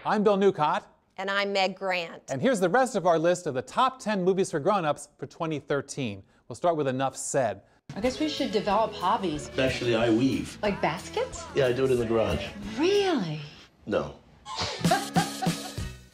I'm Bill Newcott. And I'm Meg Grant. And here's the rest of our list of the top 10 movies for grown-ups for 2013. We'll start with Enough Said. I guess we should develop hobbies. Actually, I weave. Like baskets? Yeah, I do it in the garage. Really? No.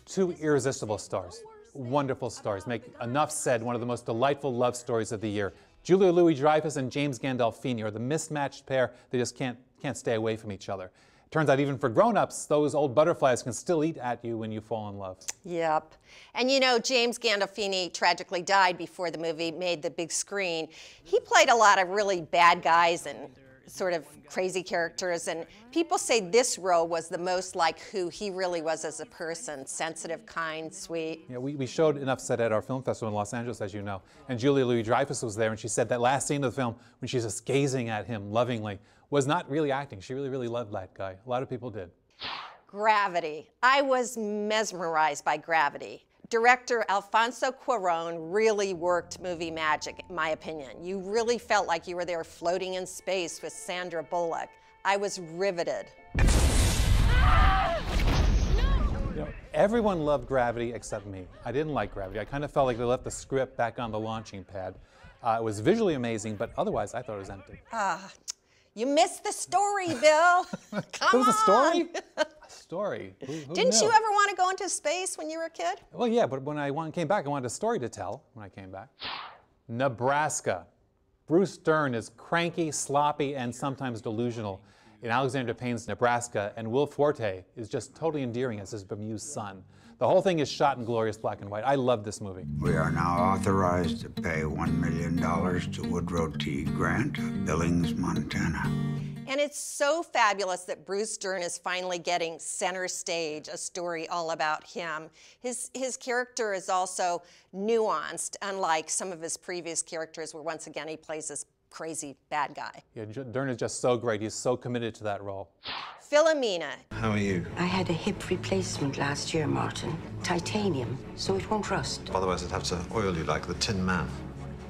Two irresistible stars. Wonderful stars. Make Enough Said one of the most delightful love stories of the year. Julia Louis-Dreyfus and James Gandolfini are the mismatched pair. They just can't stay away from each other. Turns out even for grown-ups, those old butterflies can still eat at you when you fall in love. Yep. And you know, James Gandolfini tragically died before the movie made the big screen. He played a lot of really bad guys and sort of crazy characters, and people say this role was the most like who he really was as a person, sensitive, kind, sweet. Yeah, we showed Enough Said at our film festival in Los Angeles, as you know, and Julia Louis-Dreyfus was there, and she said that last scene of the film, when she's just gazing at him lovingly, was not really acting. She really loved that guy. A lot of people did. Gravity. I was mesmerized by Gravity. Director Alfonso Cuarón really worked movie magic, in my opinion. You really felt like you were there floating in space with Sandra Bullock. I was riveted. You know, everyone loved Gravity except me. I didn't like Gravity. I kind of felt like they left the script back on the launching pad. It was visually amazing, but otherwise I thought it was empty. You missed the story, Bill. Come There was a story? on. A story? Who Didn't knew? you ever want to go into space when you were a kid? Well, yeah, but when I came back, I wanted a story to tell when I came back. Nebraska. Bruce Dern is cranky, sloppy, and sometimes delusional in Alexander Payne's Nebraska, and Will Forte is just totally endearing as his bemused son. The whole thing is shot in glorious black and white. I love this movie. We are now authorized to pay $1 million to Woodrow T. Grant of Billings, Montana. And it's so fabulous that Bruce Dern is finally getting center stage, a story all about him. His character is also nuanced, unlike some of his previous characters where once again he plays this crazy bad guy. Yeah, Dern is just so great. He's so committed to that role. Philomena. How are you? I had a hip replacement last year, Martin. Titanium, so it won't rust. Otherwise, I'd have to oil you like the Tin Man.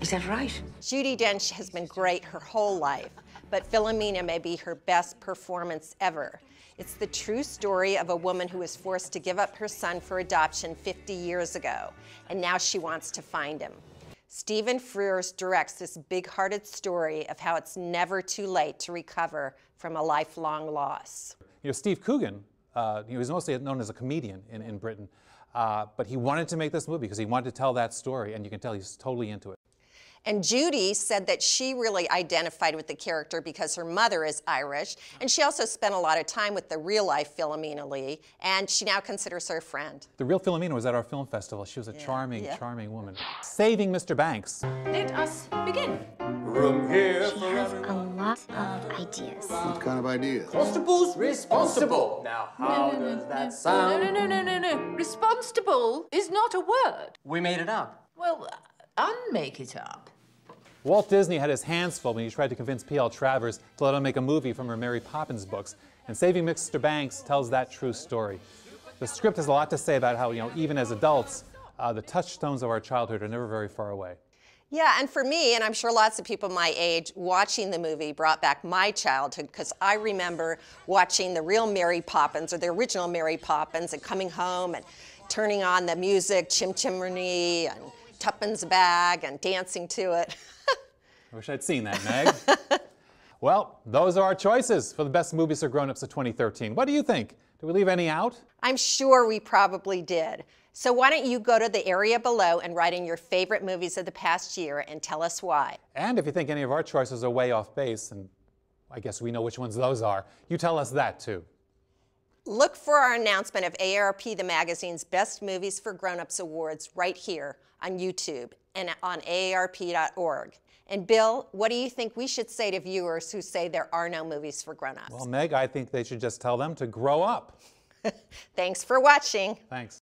Is that right? Judi Dench has been great her whole life, but Philomena may be her best performance ever. It's the true story of a woman who was forced to give up her son for adoption 50 years ago, and now she wants to find him. Stephen Frears directs this big-hearted story of how it's never too late to recover from a lifelong loss. You know, Steve Coogan, he was mostly known as a comedian in Britain, but he wanted to make this movie because he wanted to tell that story, and you can tell he's totally into it. And Judy said that she really identified with the character because her mother is Irish, and she also spent a lot of time with the real-life Philomena Lee, and she now considers her a friend. The real Philomena was at our film festival. She was a charming woman. Saving Mr. Banks. Let us begin. Room here She has a lot of ideas. What kind of ideas? Constable's responsible. Now, how does that sound? No. Responsible is not a word. We made it up. Well, unmake it up. Walt Disney had his hands full when he tried to convince P.L. Travers to let him make a movie from her Mary Poppins books, and Saving Mr. Banks tells that true story. The script has a lot to say about how, you know, even as adults, the touchstones of our childhood are never very far away. Yeah, and for me, and I'm sure lots of people my age, watching the movie brought back my childhood because I remember watching the real Mary Poppins, or the original Mary Poppins, and coming home and turning on the music, Chim Chimney and Tuppence Bag, and dancing to it. I wish I'd seen that, Meg. Well, those are our choices for the best movies for grown-ups of 2013. What do you think? Did we leave any out? I'm sure we probably did. So why don't you go to the area below and write in your favorite movies of the past year and tell us why. And if you think any of our choices are way off base, and I guess we know which ones those are, you tell us that too. Look for our announcement of AARP, the magazine's Best Movies for Grown-Ups Awards right here on YouTube and on aarp.org. And Bill, what do you think we should say to viewers who say there are no movies for grown-ups? Well, Meg, I think they should just tell them to grow up. Thanks for watching. Thanks.